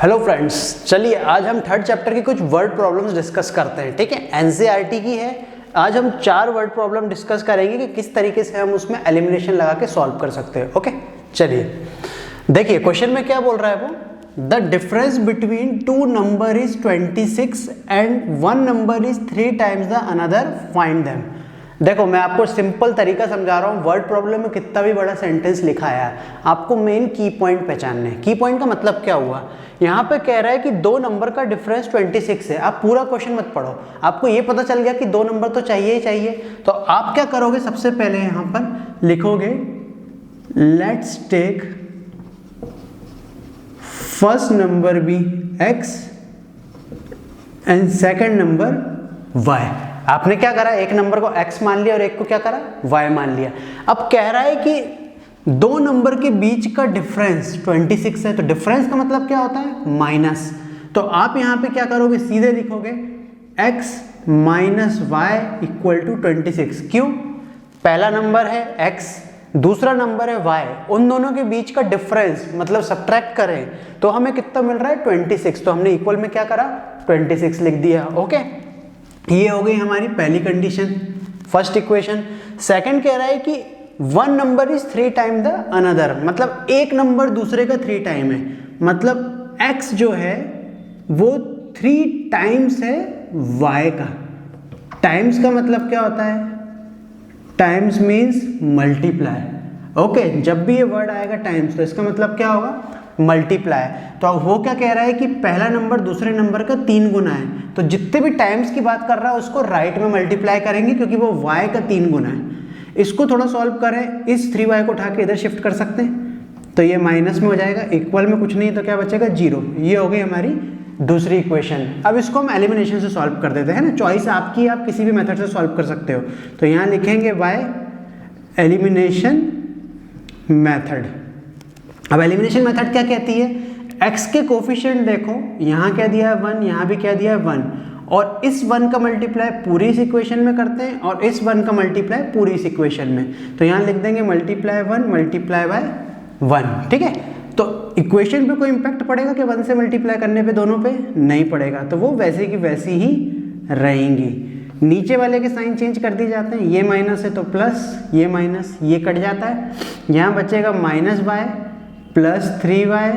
Hello friends, चलिए आज हम थर्ड चैप्टर की कुछ वर्ड प्रॉब्लम्स डिस्कस करते हैं। ठीक है, एनसीईआरटी की है। आज हम 4 वर्ड प्रॉब्लम डिस्कस करेंगे कि किस तरीके से हम उसमें एलिमिनेशन लगा के सॉल्व कर सकते हैं। ओके, चलिए देखिए क्वेश्चन में क्या बोल रहा है वो, the difference between 2 number is 26 and 1 number is 3 times the another, find them. देखो मैं आपको सिंपल तरीका समझा रहा हूँ। वर्ड प्रॉब्लम में कितना भी बड़ा सेंटेंस लिखा है, आपको मेन की पॉइंट पहचानने हैं। की पॉइंट का मतलब क्या हुआ, यहाँ पे कह रहा है कि 2 नंबर का डिफरेंस 26 है। आप पूरा क्वेश्चन मत पढ़ो, आपको ये पता चल गया कि 2 नंबर तो चाहिए ही चाहिए। तो आप क्या करोगे, सबसे पहले यहाँ पर लिखोगे let's take first number be x and second number y। आपने क्या करा, एक नंबर को x मान लिया और एक को क्या करा, y मान लिया। अब कह रहा है कि 2 नंबर के बीच का डिफरेंस 26 है, तो डिफरेंस का मतलब क्या होता है, माइनस। तो आप यहाँ पे क्या करोगे, सीधे लिखोगे x minus y equal to 26। क्यों, पहला नंबर है x, दूसरा नंबर है y, उन दोनों के बीच का डिफरेंस मतलब सब्ट्रैक्ट करें तो हमें कितना मिल रहा है, 26। तो हमने इक्वल में क्या करा, 26 लिख दिया। ओके, ये हो गई हमारी पहली कंडीशन, फर्स्ट इक्वेशन। सेकंड कह रहा है कि 1 number is 3 time the another, मतलब एक नंबर दूसरे का 3 टाइम है। मतलब x जो है वो 3 टाइम्स है y का। टाइम्स का मतलब क्या होता है, टाइम्स मीन्स मल्टीप्लाई। ओके, जब भी ये वर्ड आएगा टाइम्स तो इसका मतलब क्या होगा, मल्टीप्लाई। तो वो क्या कह रहा है कि पहला नंबर दूसरे नंबर का 3 गुना है, तो जितने भी टाइम्स की बात कर रहा है उसको राइट में मल्टीप्लाई करेंगे क्योंकि वो y का 3 गुना है। इसको थोड़ा सॉल्व करें, इस 3y को उठा के इधर शिफ्ट कर सकते हैं तो ये माइनस में हो जाएगा, इक्वल में कुछ नहीं तो क्या बचेगा, 0। ये हो गई हमारी दूसरी इक्वेशन। अब इसको हम एलिमिनेशन से सॉल्व कर देते हैं ना, चॉइस आपकी, आप किसी भी मेथड से सॉल्व कर सकते हो। तो यहाँ लिखेंगे y एलिमिनेशन मेथड। अब एलिमिनेशन मेथड क्या कहती है, x के कोफिशिएंट देखो, यहाँ क्या दिया है 1, यहाँ भी क्या दिया है 1, और इस 1 का मल्टीप्लाई पूरी इस इक्वेशन में करते हैं और इस 1 का मल्टीप्लाई पूरी इस इक्वेशन में। तो यहाँ लिख देंगे मल्टीप्लाई 1 मल्टीप्लाई बाय 1। ठीक है, तो इक्वेशन पे कोई इंपैक्ट पड़ेगा कि 1 से मल्टीप्लाई करने पे दोनों पे, नहीं पड़ेगा, तो वो वैसे की वैसी ही रहेंगी। नीचे वाले के साइन चेंज कर दिए जाते हैं, ये माइनस है तो प्लस, ये माइनस, ये कट जाता है, यहाँ बचेगा minus y plus 3y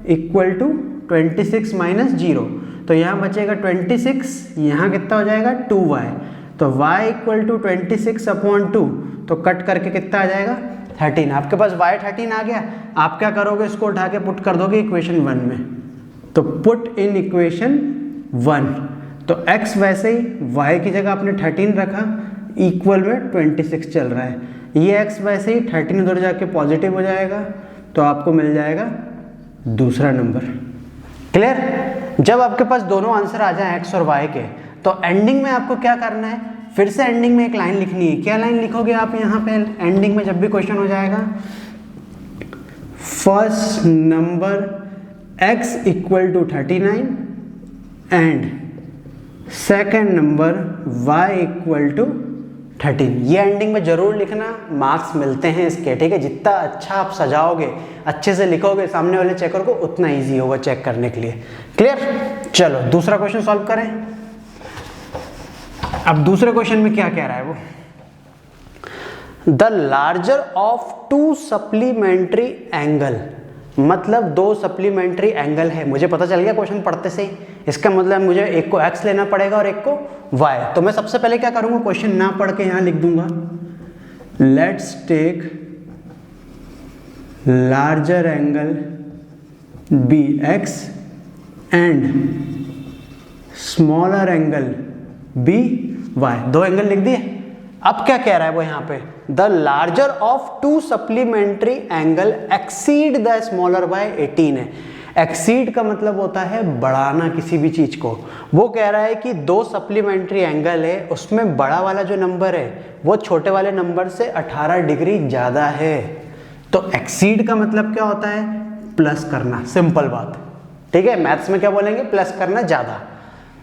equal to 26 minus 0। तो यहाँ बचेगा 26, यहाँ कितना हो जाएगा 2y, तो y इक्वल टू 26 अपॉन 2, तो कट करके कितना आ जाएगा 13। आपके पास y 13 आ गया। आप क्या करोगे, इसको उठा के पुट कर दोगे इक्वेशन 1 में, तो पुट इन इक्वेशन 1। तो x वैसे ही, y की जगह आपने 13 रखा, इक्वल में 26 चल रहा है, ये x वैसे ही 13 उधर जाके पॉजिटिव हो जाएगा, तो आपको मिल जाएगा दूसरा नंबर। क्लियर, जब आपके पास दोनों आंसर आ जाए x और y के, तो एंडिंग में आपको क्या करना है, फिर से एंडिंग में एक लाइन लिखनी है। क्या लाइन लिखोगे आप यहाँ पे एंडिंग में, जब भी क्वेश्चन हो जाएगा, first number x equal to 39 and second number y equal to 13। ये एंडिंग में जरूर लिखना, मार्क्स मिलते हैं इसके। ठीक है, जितना अच्छा आप सजाओगे, अच्छे से लिखोगे, सामने वाले चेकर को उतना इजी होगा चेक करने के लिए। क्लियर, चलो दूसरा क्वेश्चन सॉल्व करें। अब दूसरे क्वेश्चन में क्या कह रहा है वो, the larger of 2 supplementary angle, मतलब 2 सप्लीमेंट्री एंगल है। मुझे पता चल गया क्वेश्चन पढ़ते से ही, इसका मतलब मुझे एक को x लेना पड़ेगा और एक को y। तो मैं सबसे पहले क्या करूंगा, क्वेश्चन ना पढ़ के यहाँ लिख दूंगा let's take larger angle BX and smaller angle BY। 2 angle लिख दिए। अब क्या कह रहा है वो यहाँ पे, the larger of 2 supplementary angle exceed the smaller by 18 है। एक्सीड का मतलब होता है बढ़ाना किसी भी चीज को। वो कह रहा है कि 2 सप्लीमेंट्री एंगल है, उसमें बड़ा वाला जो नंबर है वो छोटे वाले नंबर से 18 डिग्री ज्यादा है। तो एक्सीड का मतलब क्या होता है, प्लस करना, सिंपल बात। ठीक है, मैथ्स में क्या बोलेंगे, प्लस करना ज्यादा।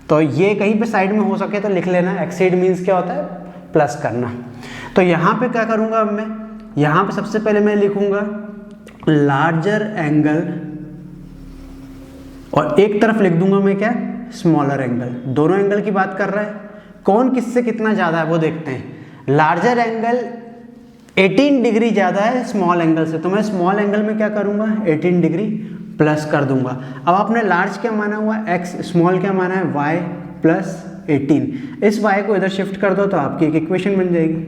तो ये कहीं पे साइड में हो सके तो लिख लेना, एक्सीड मीन्स क्या होता है, प्लस करना। तो यहाँ पे क्या करूंगा अब मैं, यहाँ पे सबसे पहले मैं लिखूंगा लार्जर एंगल और एक तरफ लिख दूंगा मैं क्या, स्मॉलर एंगल। दोनों एंगल की बात कर रहा है, कौन किससे कितना ज़्यादा है वो देखते हैं। लार्जर एंगल 18 डिग्री ज़्यादा है स्मॉल एंगल से, तो मैं स्मॉल एंगल में क्या करूँगा, 18 डिग्री प्लस कर दूंगा। अब आपने लार्ज क्या माना हुआ x, स्मॉल क्या माना है y प्लस 18। इस y को इधर शिफ्ट कर दो तो आपकी एक इक्वेशन बन जाएगी।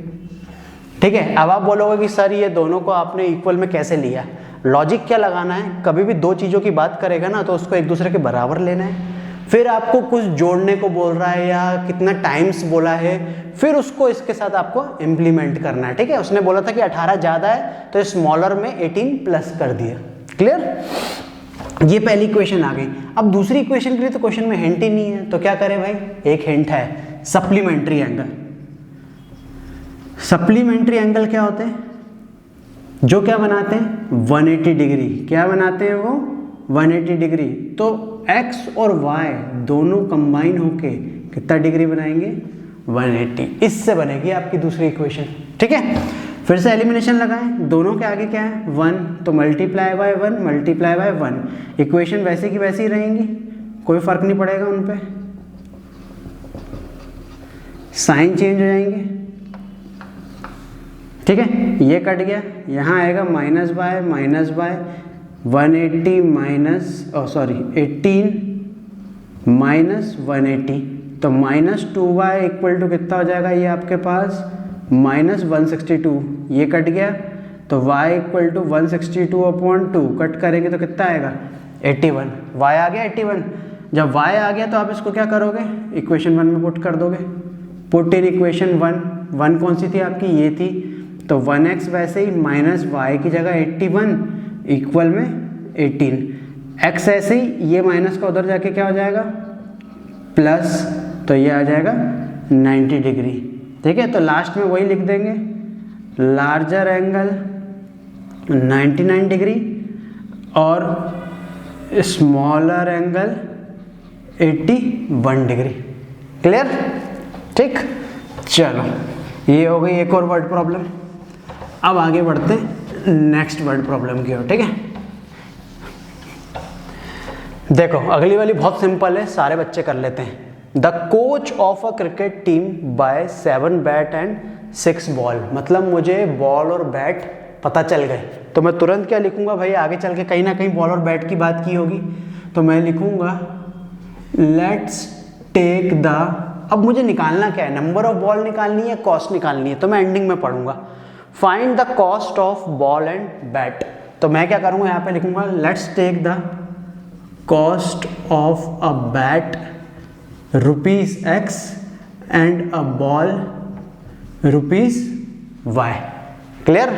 ठीक है, अब आप बोलोगे कि सर ये दोनों को आपने इक्वल में कैसे लिया। लॉजिक क्या लगाना है, कभी भी दो चीज़ों की बात करेगा ना तो उसको एक दूसरे के बराबर लेना है। फिर आपको कुछ जोड़ने को बोल रहा है या कितना टाइम्स बोला है, फिर उसको इसके साथ आपको इम्प्लीमेंट करना है। ठीक है, उसने बोला था कि 18 ज़्यादा है तो स्मॉलर में 18 प्लस कर दिया। क्लियर, ये पहली इक्वेशन आ गई। अब दूसरी इक्वेशन के लिए तो क्वेश्चन में हिंट ही नहीं है, तो क्या करें भाई, एक हिंट है, सप्लीमेंट्री एंगल। सप्लीमेंट्री एंगल क्या होते हैं, जो क्या बनाते हैं 180 डिग्री। क्या बनाते हैं वो 180 डिग्री। तो x और y दोनों कंबाइन होके कितना डिग्री बनाएंगे 180। इससे बनेगी आपकी दूसरी इक्वेशन। ठीक है, फिर से एलिमिनेशन लगाएं, दोनों के आगे क्या है 1, तो multiply by 1 multiply by 1। Equation वैसे की वैसी रहेंगी, कोई फर्क नहीं पड़ेगा उन पे, साइन चेंज हो जाएंगे। ठीक है, ये कट गया, यहाँ आएगा माइनस बाय 180 माइनस 18 माइनस 180, तो माइनस 2y इक्वल टू कितना हो जाएगा, ये आपके पास माइनस 162। ये कट गया तो y इक्वल टू 162/2 कट करेंगे तो कितना आएगा 81। y आ गया 81। जब y आ गया तो आप इसको क्या करोगे, इक्वेशन 1 में पुट कर दोगे। पुट इन इक्वेशन 1 कौन सी थी आपकी, ये थी, तो 1x वैसे ही माइनस y की जगह 81 इक्वल में 18। x ऐसे ही, ये माइनस का उधर जाके क्या हो जाएगा प्लस, तो ये आ जाएगा 90 डिग्री। ठीक है, तो लास्ट में वही लिख देंगे, लार्जर एंगल 99 डिग्री और स्मॉलर एंगल 81 डिग्री। क्लियर, ठीक, चलो ये हो गई एक और वर्ड प्रॉब्लम। अब आगे बढ़ते हैं नेक्स्ट वर्ड प्रॉब्लम की ओर। ठीक है, देखो अगली वाली बहुत सिंपल है, सारे बच्चे कर लेते हैं। The coach of a cricket team buy 7 bat and 6 ball. मतलब मुझे बॉल और बैट पता चल गए, तो मैं तुरंत क्या लिखूंगा भाई, आगे चल के कहीं ना कहीं बॉल और बैट की बात की होगी, तो मैं लिखूंगा लेट्स टेक द, अब मुझे निकालना क्या है, नंबर ऑफ बॉल निकालनी है, कॉस्ट निकालनी है, तो मैं एंडिंग में पढ़ूंगा। Find the cost of ball and bat, तो मैं क्या करूंगा, यहाँ पे लिखूंगा let's take the cost of a bat ₹X and a ball ₹Y। Clear,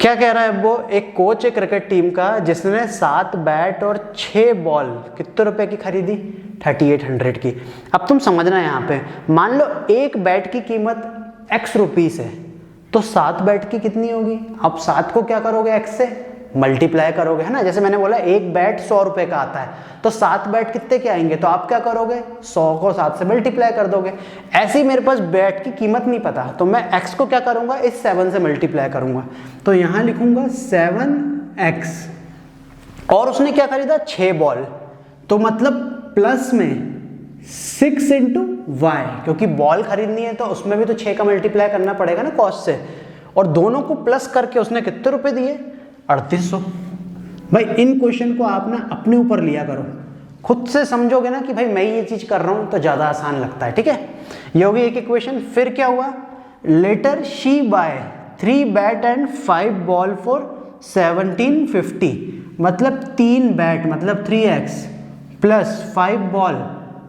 क्या कह रहा है वो, एक कोच है क्रिकेट टीम का जिसने 7 बैट और 6 बॉल कितने रुपए की खरीदी, 3800 की। अब तुम समझना यहाँ पे, मान लो एक बैट की कीमत X रुपीस है, तो 7 बैट की कितनी होगी, अब 7 को क्या करोगे X से मल्टीप्लाई करोगे, है ना। जैसे मैंने बोला एक बैट 100 रुपए का आता है, तो 7 बैट कितने के आएंगे, तो आप क्या करोगे 100 को 7 से मल्टीप्लाई कर दोगे। ऐसे ही मेरे पास बैट की कीमत नहीं पता, तो मैं x को क्या करूंगा, इस 7 से मल्टीप्लाई करूंगा, तो यहां लिखूंगा 7x। और उसने क्या खरीदा 6 बॉल, तो मतलब प्लस में 6 इंटू वाई, क्योंकि बॉल खरीदनी है तो उसमें भी तो 6 का मल्टीप्लाई करना पड़ेगा ना कॉस्ट से, और दोनों को प्लस करके उसने कितने रुपए दिए 3800। भाई इन क्वेश्चन को आप ना अपने ऊपर लिया करो, खुद से समझोगे ना कि भाई मैं ये चीज कर रहा हूं तो ज्यादा आसान लगता है। ठीक है, ये होगी एक इक्वेशन। फिर क्या हुआ, later she buy 3 bat and 5 ball for 1750, मतलब 3 बैट मतलब 3x प्लस 5 बॉल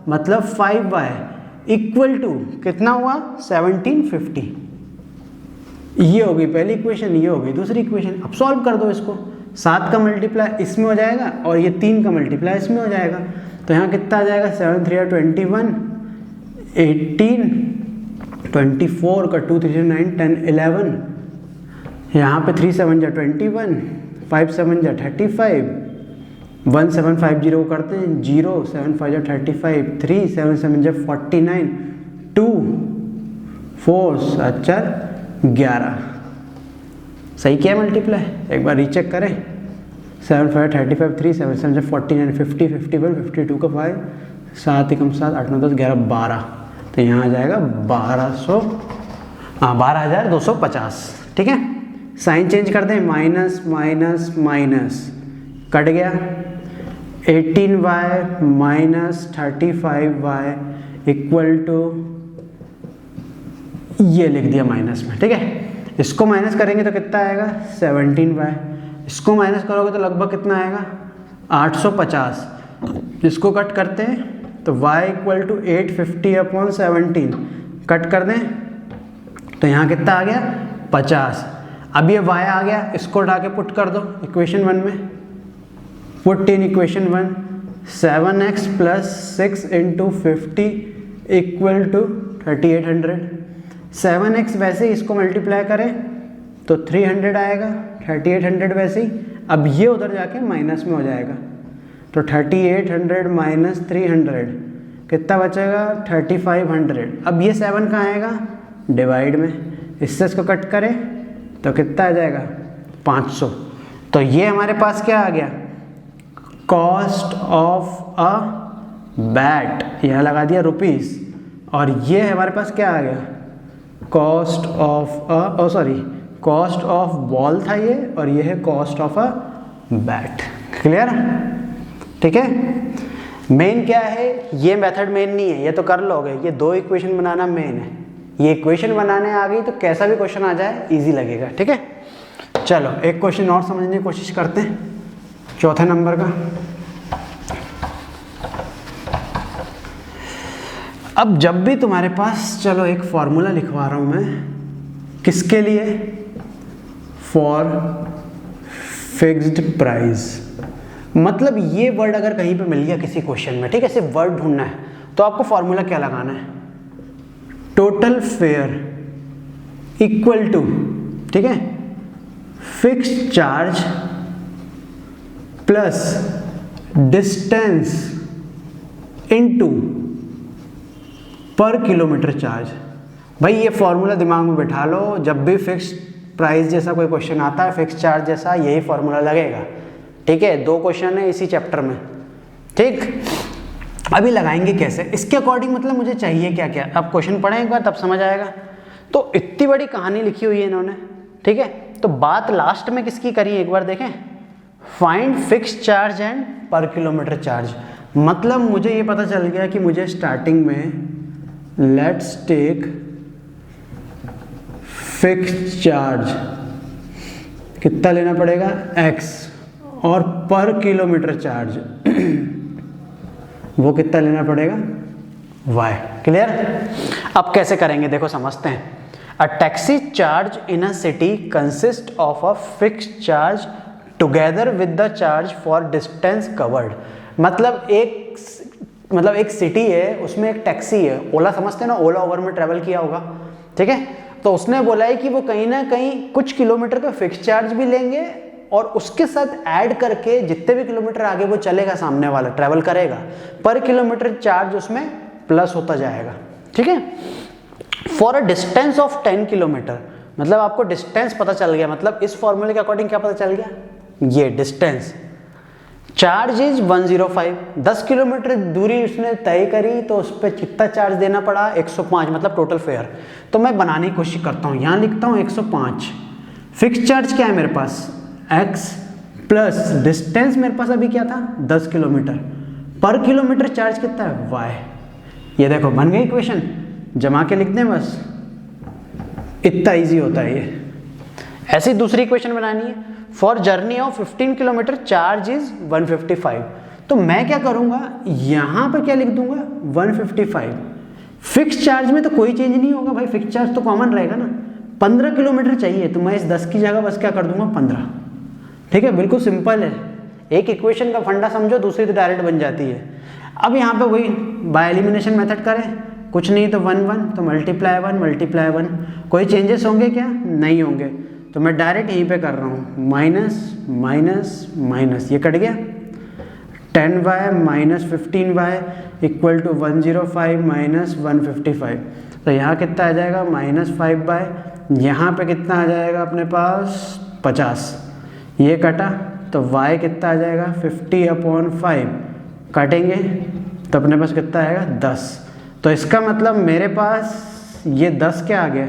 मतलब 5y इक्वल टू कितना हुआ 1750। ये होगी पहली इक्वेशन, ये होगी दूसरी इक्वेशन। अब सॉल्व कर दो इसको, 7 का मल्टीप्लाई इसमें हो जाएगा और ये 3 का मल्टीप्लाई इसमें हो जाएगा, तो यहाँ कितना आ जाएगा 7 3 21 18 24 का 2 3 9 10 11, यहाँ पे 3 7 जा 21 5 7 जा 35 1 7 5 0 करते हैं 0 7 5 जा 35 3 7 7 जा 49 2 4 7 4 11। सही किया मल्टीप्लाई, एक बार रीचेक करें 7 5 35 3 7 7 49 50 51 52 का 5 7 एकम 7 8 9 10 11 12, तो यहाँ आ जाएगा 12,250। ठीक है, साइन चेंज कर दें, माइनस माइनस माइनस कट गया, 18y minus 35y equal to, ये लिख दिया माइनस में। ठीक है, इसको माइनस करेंगे तो कितना आएगा 17y, इसको माइनस करोगे तो लगभग कितना आएगा 850। इसको कट करते हैं तो y इक्वल टू 850/17 कट कर दें तो यहाँ कितना आ गया 50। अब ये y आ गया, इसको उठा के पुट कर दो इक्वेशन 1 में, put in equation 1, 7x plus 6 into 50 equal to 3800। 7x वैसे ही इसको मल्टीप्लाई करें तो 300 आएगा, 3800 वैसे ही, अब ये उधर जाके माइनस में हो जाएगा, तो 3800 माइनस 300 कितना बचेगा 3500। अब ये 7 कहाँ आएगा डिवाइड में, इससे इसको कट करें तो कितना आ जाएगा 500। तो ये हमारे पास क्या आ गया, कॉस्ट ऑफ अ बैट, यहाँ लगा दिया रुपीस, और ये हमारे पास क्या आ गया cost of cost of ball था ये, और ये है cost of a bat. Clear? ठीक है, मेन क्या है, ये मेथड मेन नहीं है, ये तो कर लोगे, ये 2 इक्वेशन बनाना मेन है। ये इक्वेशन बनाने आ गई तो कैसा भी क्वेश्चन आ जाए इजी लगेगा। ठीक है, चलो एक क्वेश्चन और समझने की कोशिश करते हैं, चौथे नंबर का। अब जब भी तुम्हारे पास, चलो एक फॉर्मूला लिखवा रहा हूं मैं, किसके लिए, फॉर फिक्स्ड प्राइस। मतलब ये वर्ड अगर कहीं पे मिल गया किसी क्वेश्चन में, ठीक है, सिर्फ वर्ड ढूंढना है, तो आपको फॉर्मूला क्या लगाना है, टोटल फेयर इक्वल टू, ठीक है, fixed charge plus distance into पर किलोमीटर चार्ज। भाई ये फॉर्मूला दिमाग में बैठा लो, जब भी फिक्स्ड प्राइस जैसा कोई क्वेश्चन आता है, फिक्स्ड चार्ज जैसा, यही फॉर्मूला लगेगा। ठीक है, 2 क्वेश्चन है इसी चैप्टर में। ठीक, अभी लगाएंगे कैसे, इसके अकॉर्डिंग मतलब मुझे चाहिए क्या क्या, अब क्वेश्चन पढ़ें एक बार तब समझ आएगा। तो इतनी बड़ी कहानी लिखी हुई है इन्होंने, ठीक है, तो बात लास्ट में किसकी करी एक बार देखें, फाइंड फिक्स्ड चार्ज एंड पर किलोमीटर चार्ज। मतलब मुझे ये पता चल गया कि मुझे स्टार्टिंग में लेट्स टेक फिक्स्ड चार्ज कितना लेना पड़ेगा x, और पर किलोमीटर चार्ज वो कितना लेना पड़ेगा y। क्लियर? अब कैसे करेंगे देखो समझते हैं। A taxi charge in a city consist of a fixed charge together with the charge for distance covered. मतलब एक सिटी है, उसमें एक टैक्सी है, ओला समझते हैं ना, ओला ओवर में ट्रैवल किया होगा। ठीक है, तो उसने बोला है कि वो कहीं ना कहीं कुछ किलोमीटर का फिक्स्ड चार्ज भी लेंगे, और उसके साथ ऐड करके जितने भी किलोमीटर आगे वो चलेगा, सामने वाला ट्रैवल करेगा, पर किलोमीटर चार्ज उसमें प्लस होता जाएगा। ठीक है, for a distance of 10 kilometre, मतलब आपको डिस्टेंस पता चल गया, मतलब इस फॉर्मूले के अकॉर्डिंग क्या पता चल गया, ये डिस्टेंस, चार्ज इज 105, 10 किलोमीटर दूरी उसने तय करी, तो उस पर कितना चार्ज देना पड़ा 105, मतलब टोटल फेयर। तो मैं बनाने की कोशिश करता हूँ, यहाँ लिखता हूँ 105। फिक्स चार्ज क्या है मेरे पास x, प्लस डिस्टेंस मेरे पास अभी क्या था 10 किलोमीटर, पर किलोमीटर चार्ज कितना है y। ये देखो बन गई इक्वेशन, जमा के लिख दें बस, इतना इजी होता है ये। ऐसी दूसरी इक्वेशन बनानी है, for journey of 15 kilometre charge is 155। तो मैं क्या करूंगा, यहां पर क्या लिख दूंगा 155। फिक्स चार्ज में तो कोई चेंज नहीं होगा भाई, फिक्स चार्ज तो कॉमन रहेगा ना। 15 किलोमीटर चाहिए, तो मैं इस 10 की जगह बस क्या कर दूंगा 15। ठीक है, बिल्कुल सिंपल है, एक इक्वेशन का फंडा समझो, दूसरी तो डायरेक्ट बन जाती है। अब यहाँ पे वही बाय एलिमिनेशन मेथड करें, कुछ नहीं तो 1 1, तो मल्टीप्लाई 1 मल्टीप्लाई 1, कोई चेंजेस होंगे क्या, नहीं होंगे, तो मैं डायरेक्ट यहीं पे कर रहा हूँ, माइनस माइनस माइनस, ये कट गया, 10y minus 15y equal to 105 minus 155। तो यहाँ कितना आ जाएगा -5y, यहाँ पे कितना आ जाएगा अपने पास 50, ये कटा तो y कितना आ जाएगा 50/5, काटेंगे तो अपने पास कितना आएगा 10। तो इसका मतलब मेरे पास ये 10 क्या आ गया,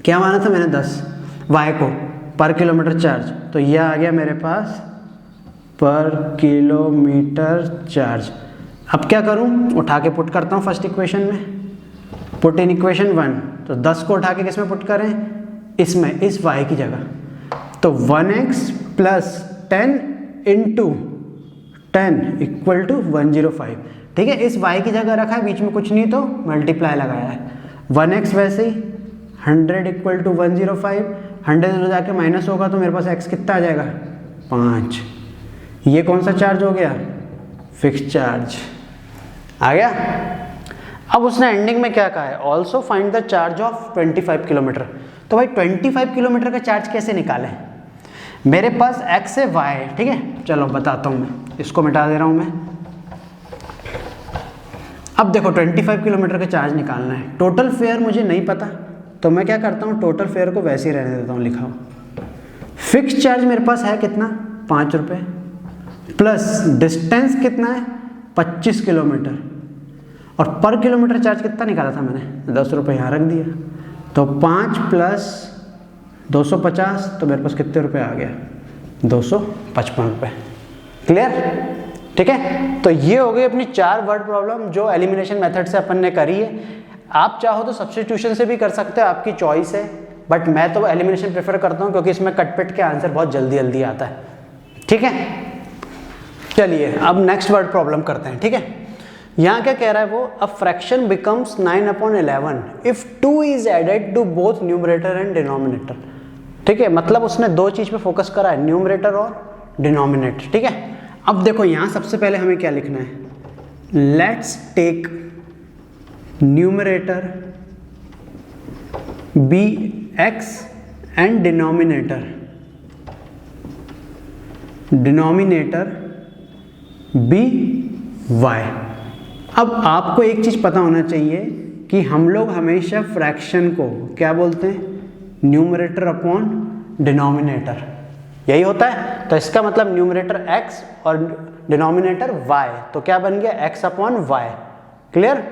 क्या माना था मैंने 10 y को पर किलोमीटर चार्ज, तो ये आ गया मेरे पास पर किलोमीटर चार्ज। अब क्या करूं, उठा के पुट करता हूं फर्स्ट इक्वेशन में, पुट इन इक्वेशन 1, तो 10 को उठा के किस में पुट करें, इसमें, इस y की जगह, तो 1x plus 10 into 10 equal to 105। ठीक है, इस y की जगह रखा है, बीच में कुछ नहीं तो मल्टीप्लाई लगाया है, 1x वैसे ही 100 इक्वल टू 105, 100 जाके माइनस होगा तो मेरे पास x कितना आ जाएगा 5। ये कौन सा चार्ज हो गया, फिक्स चार्ज आ गया। अब उसने एंडिंग में क्या कहा है, also find the charge of 25 kilometre. तो भाई 25 किलोमीटर का चार्ज कैसे निकालें, मेरे पास x है y है, ठीक है, चलो बताता हूँ मैं, इसको मिटा दे रहा हूँ मैं। अब देखो 25 किलोमीटर का चार्ज निकालना है, टोटल फेयर मुझे नहीं पता, तो मैं क्या करता हूँ, टोटल फेयर को वैसे ही रहने देता हूँ लिखा हुआ। फिक्स चार्ज मेरे पास है कितना 5 रुपये, प्लस डिस्टेंस कितना है 25 किलोमीटर, और पर किलोमीटर चार्ज कितना निकाला था मैंने 10 रुपये, यहाँ रख दिया, तो 5 प्लस 250, तो मेरे पास कितने रुपये आ गया 255 रुपये। क्लियर, ठीक है। तो ये हो गई अपनी 4 वर्ड प्रॉब्लम जो एलिमिनेशन मेथड से अपन ने करी है। आप चाहो तो सब्स्टिट्यूशन से भी कर सकते हो, आपकी चॉइस है, बट मैं तो एलिमिनेशन प्रेफर करता हूँ क्योंकि इसमें कटपिट के आंसर बहुत जल्दी जल्दी आता है। ठीक है, चलिए अब नेक्स्ट वर्ड प्रॉब्लम करते हैं। ठीक है, यहाँ क्या कह रहा है वो, a fraction becomes 9/11 if 2 is added to both numerator and denominator. ठीक है, मतलब उसने 2 चीज पे फोकस करा है, न्यूमरेटर और डिनोमिनेटर। ठीक है, अब देखो यहाँ सबसे पहले हमें क्या लिखना है, let's take numerator be x and denominator be y। अब आपको एक चीज पता होना चाहिए कि हम लोग हमेशा फ्रैक्शन को क्या बोलते हैं, न्यूमरेटर अपॉन डिनोमिनेटर, यही होता है। तो इसका मतलब न्यूमरेटर x और डिनोमिनेटर y, तो क्या बन गया x अपॉन y। क्लियर।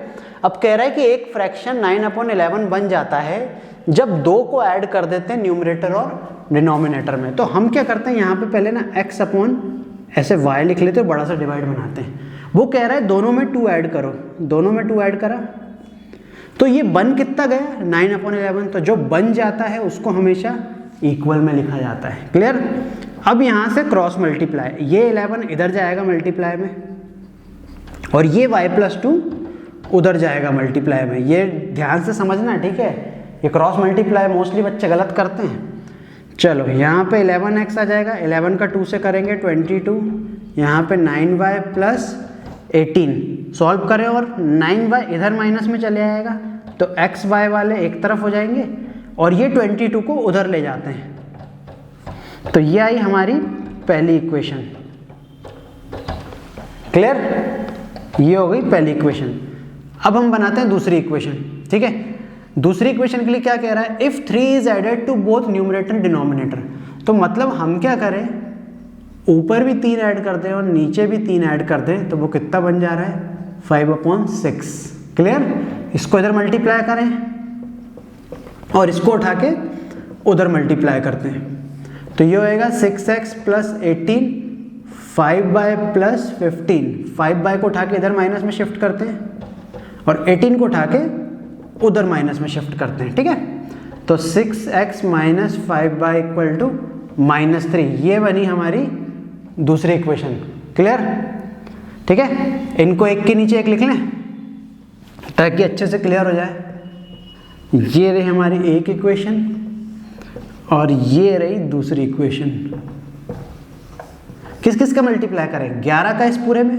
अब कह रहा है कि एक फ्रैक्शन 9/11 बन जाता है जब 2 को ऐड कर देते हैं न्यूमरेटर और डिनोमिनेटर में। तो हम क्या करते हैं, यहाँ पे पहले ना x अपॉन ऐसे y लिख लेते हैं, बड़ा सा डिवाइड बनाते हैं। वो कह रहा है दोनों में 2 ऐड करो, दोनों में 2 ऐड करा तो ये बन कितना गया 9/11, तो जो बन जाता है उसको हमेशा इक्वल में लिखा जाता है। क्लियर। अब यहाँ से क्रॉस मल्टीप्लाई, ये 11 इधर जाएगा मल्टीप्लाई में, और ये y+2 उधर जाएगा मल्टीप्लाई में। ये ध्यान से समझना, ठीक है, ये क्रॉस मल्टीप्लाई मोस्टली बच्चे गलत करते हैं। चलो यहाँ पे 11x आ जाएगा, 11 का 2 से करेंगे 22, यहाँ पे 9y प्लस 18 सॉल्व करें और 9y इधर माइनस में चले आएगा, तो x y वाले एक तरफ हो जाएंगे और ये 22 को उधर ले जाते हैं। तो ये आई हमारी पहली इक्वेशन। क्लियर, ये हो गई पहली इक्वेशन। अब हम बनाते हैं दूसरी इक्वेशन। ठीक है, दूसरी इक्वेशन के लिए क्या कह रहा है, if 3 is added to both numerator denominator. तो मतलब हम क्या करें, ऊपर भी 3 ऐड कर दें और नीचे भी 3 ऐड कर दें, तो वो कितना बन जा रहा है 5/6। क्लियर। इसको इधर मल्टीप्लाई करें और इसको उठा के उधर मल्टीप्लाई करते हैं, तो ये होएगा 6x plus 18 5y plus 15। 5y को उठा के इधर माइनस में शिफ्ट करते हैं और 18 को उठा के उधर माइनस में शिफ्ट करते हैं। ठीक है, तो 6x minus 5y equal to -3, ये बनी हमारी दूसरी इक्वेशन। क्लियर। ठीक है, इनको एक के नीचे एक लिख लें ताकि अच्छे से क्लियर हो जाए। ये रही हमारी एक इक्वेशन और ये रही दूसरी इक्वेशन। किस किस का मल्टीप्लाई करें, 11 का इस पूरे में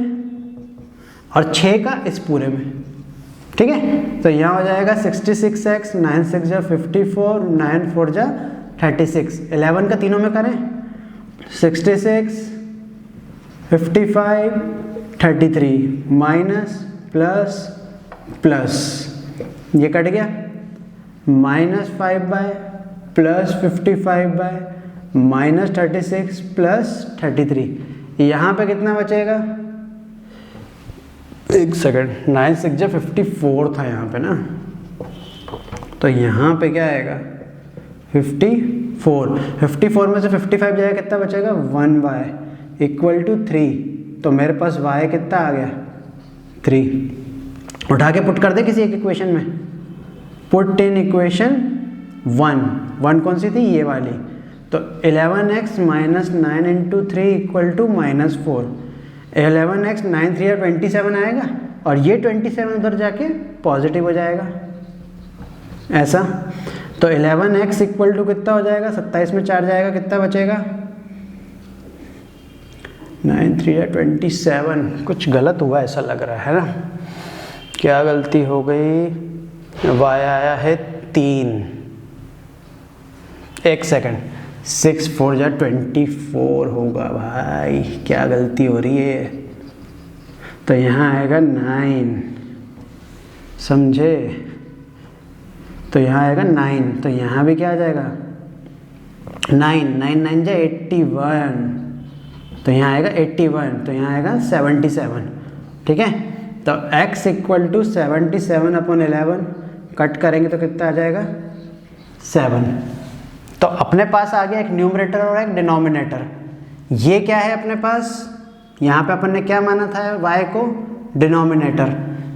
और 6 का इस पूरे में। ठीक है, तो यहाँ हो जाएगा 66x, 9 6 जा 54, 9 4 जा 36। 11 का तीनों में करें 66 55 33 माइनस प्लस प्लस, ये कट गया, -5y प्लस 55y -36 प्लस 33, यहाँ पे कितना बचेगा, एक सेकंड, 9 6 जा 54 था यहाँ पे ना, तो यहाँ पे क्या आएगा 54 में से 55 जाएगा, कितना बचेगा 1y इक्वल टू 3, तो मेरे पास y कितना आ गया 3। उठा के पुट कर दे किसी एक इक्वेशन में, पुट इन इक्वेशन 1 कौन सी थी, ये वाली, तो 11x minus 9 into 3 equal to -4, 11x 9 3 27 आएगा, और ये 27 उधर जाके पॉजिटिव हो जाएगा ऐसा, तो 11x इक्वल टू कितना हो जाएगा, 27 में 4 जाएगा, कितना बचेगा 9 3 27, कुछ गलत हुआ ऐसा लग रहा है ना, क्या गलती हो गई, y आया है 3, एक सेकंड, 6 4 जा 24 होगा भाई, क्या गलती हो रही है, तो यहाँ आएगा 9, समझे, तो यहाँ आएगा 9, तो यहाँ भी क्या आ जाएगा 9 9 9 जा 81, तो यहाँ आएगा 81, तो यहाँ आएगा 77, ठीक है, तो x equal to 77 upon 11 cut करेंगे तो कितना आ जाएगा 7, तो अपने पास आ गया एक न्यूमरेटर और एक डिनोमिनेटर। ये क्या है अपने पास, यहाँ पे अपन ने क्या माना था y को, डिनोमिनेटर,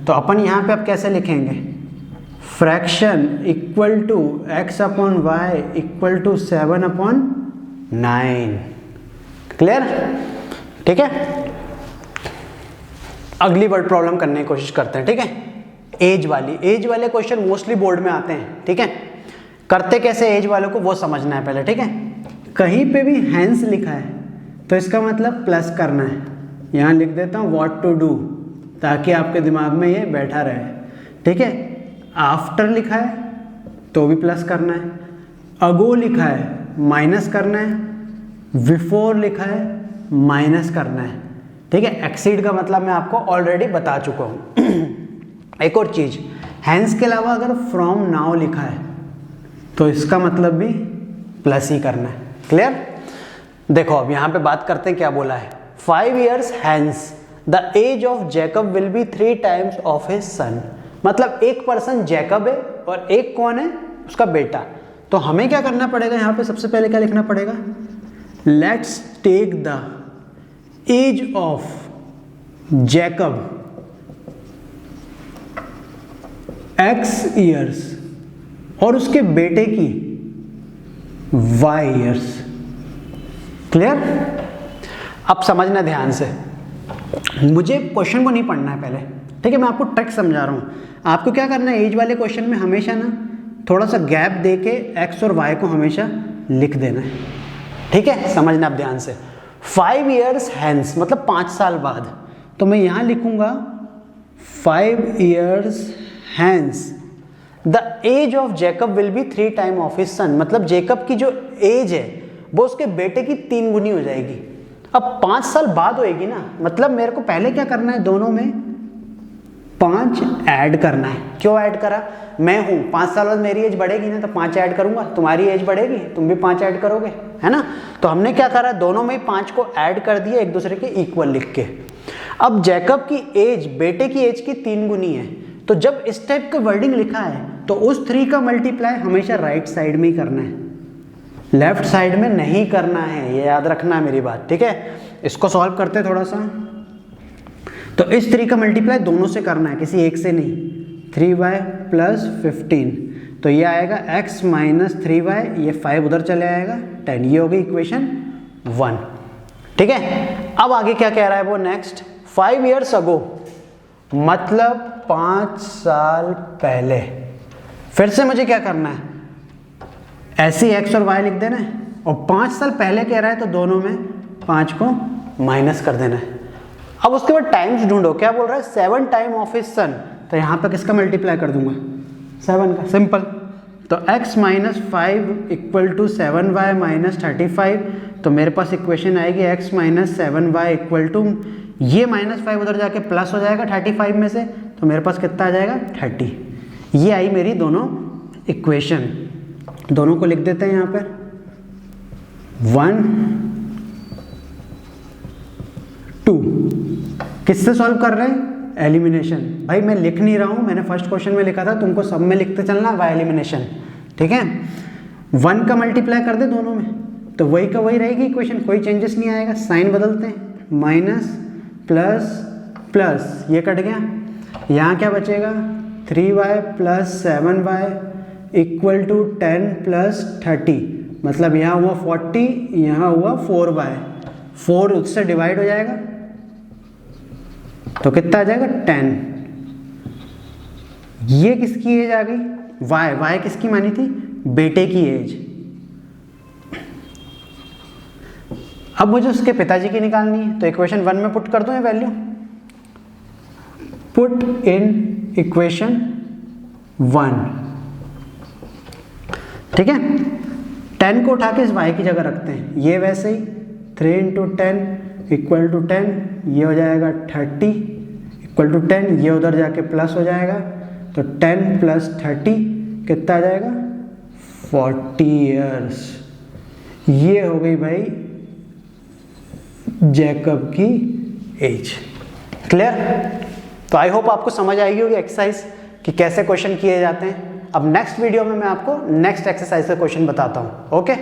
तो अपन यहाँ पे अब कैसे लिखेंगे, fraction equal to x upon y equal to 7 upon 9, clear, ठीक है। अगली वर्ड प्रॉब्लम करने की कोशिश करते हैं, ठीक है। एज वाले क्वेश्चन मोस्टली बोर्ड में आते हैं, ठीक है। करते कैसे एज वालों को वो समझना है पहले, ठीक है। कहीं पे भी हैंस लिखा है तो इसका मतलब प्लस करना है, यहाँ लिख देता हूँ व्हाट टू डू, ताकि आपके दिमाग में ये बैठा रहे, ठीक है। आफ्टर लिखा है तो भी प्लस करना है, अगो लिखा है माइनस करना है, बिफोर लिखा है माइनस करना है, ठीक है। एक्सीड का मतलब मैं आपको ऑलरेडी बता चुका हूँ। एक और चीज, हैंस के अलावा अगर फ्रॉम नाउ लिखा है तो इसका मतलब भी प्लस ही करना है, क्लियर। देखो अब यहाँ पे बात करते हैं क्या बोला है, 5 years hence the age of Jacob will be 3 times of his son, मतलब एक पर्सन जैकब है और एक कौन है, उसका बेटा। तो हमें क्या करना पड़ेगा, यहाँ पे सबसे पहले क्या लिखना पड़ेगा, let's take the age of Jacob x years और उसके बेटे की y years, क्लियर। अब समझना ध्यान से, मुझे क्वेश्चन को नहीं पढ़ना है पहले, ठीक है, मैं आपको ट्रिक समझा रहा हूँ। आपको क्या करना है, एज वाले क्वेश्चन में हमेशा ना थोड़ा सा गैप दे के एक्स और वाई को हमेशा लिख देना है, ठीक है। समझना आप ध्यान से, 5 years hence मतलब 5 साल बाद, तो मैं यहाँ लिखूंगा 5 years hence the age of Jacob will be 3 time of his son, मतलब जेकब की जो एज है वो उसके बेटे की 3 गुनी हो जाएगी। अब 5 साल बाद होएगी ना, मतलब मेरे को पहले क्या करना है, दोनों में 5 ऐड करना है। क्यों ऐड करा, मैं हूँ 5 साल बाद मेरी एज बढ़ेगी ना, तो 5 ऐड करूंगा, तुम्हारी एज बढ़ेगी तुम भी 5 ऐड करोगे, है ना। तो हमने क्या करा, दोनों में 5 को ऐड कर दिया एक दूसरे के इक्वल लिख के। अब जैकब की एज बेटे की एज की 3 गुनी है, तो जब इस टाइप का वर्डिंग लिखा है तो उस 3 का मल्टीप्लाई हमेशा राइट साइड में ही करना है, लेफ्ट साइड में नहीं करना है, ये याद रखना है मेरी बात, ठीक है। इसको सॉल्व करते हैं थोड़ा सा, तो इस 3 का मल्टीप्लाई दोनों से करना है, किसी एक से नहीं। 3y प्लस 15, तो ये आएगा x माइनस 3y, ये 5 उधर चले आएगा 10, ये होगी इक्वेशन 1, ठीक है। अब आगे क्या कह रहा है वो, नेक्स्ट 5 years ago मतलब 5 साल पहले। फिर से मुझे क्या करना है, ऐसे x और y लिख देना है, और 5 साल पहले कह रहा है तो दोनों में 5 को माइनस कर देना है। अब उसके बाद टाइम्स ढूंढो, क्या बोल रहा है, 7 टाइम ऑफ हिज सन, तो यहाँ पे किसका मल्टीप्लाई कर दूंगा, 7 का, सिंपल। तो x minus 5 equal to 7y minus 35, तो मेरे पास इक्वेशन आएगी x minus 7y equal to, ये -5 उधर जाके प्लस हो जाएगा 35 में से, तो मेरे पास कितना आ जाएगा 30। ये आई मेरी दोनों इक्वेशन, दोनों को लिख देते हैं यहाँ पर। 1 2। किससे सॉल्व कर रहे हैं? एलिमिनेशन। भाई मैं लिख नहीं रहा हूं, मैंने फर्स्ट क्वेश्चन में लिखा था, तुमको सब में लिखते चलना बाय एलिमिनेशन, ठीक है। 1 का मल्टीप्लाई कर दे दोनों में तो वही का वही रहेगी इक्वेशन, कोई चेंजेस नहीं आएगा। साइन बदलते हैं, माइनस प्लस प्लस, ये कट गया, यहाँ क्या बचेगा 3y plus 7y equal to 10 plus 30, मतलब यहाँ हुआ 40, यहाँ हुआ 4y, 4 उससे डिवाइड हो जाएगा तो कितना आ जाएगा 10। ये किसकी एज आ गई? y किसकी मानी थी? बेटे की एज। अब मुझे उसके पिताजी की निकालनी है तो इक्वेशन 1 में पुट कर दूं ये वैल्यू, पुट इन इक्वेशन 1, ठीक है। 10 को उठा के इस y की जगह रखते हैं, ये वैसे ही 3 इंटू 10 इक्वल टू 10, ये हो जाएगा 30 इक्वल टू 10, ये उधर जाके प्लस हो जाएगा तो 10 प्लस 30 कितना आ जाएगा 40 ईयर्स। ये हो गई भाई जैकब की एज। क्लियर? तो आई होप आपको समझ आएगी होगी एक्सरसाइज कि कैसे क्वेश्चन किए जाते हैं। अब नेक्स्ट वीडियो में मैं आपको नेक्स्ट एक्सरसाइज का क्वेश्चन बताता हूं। ओके।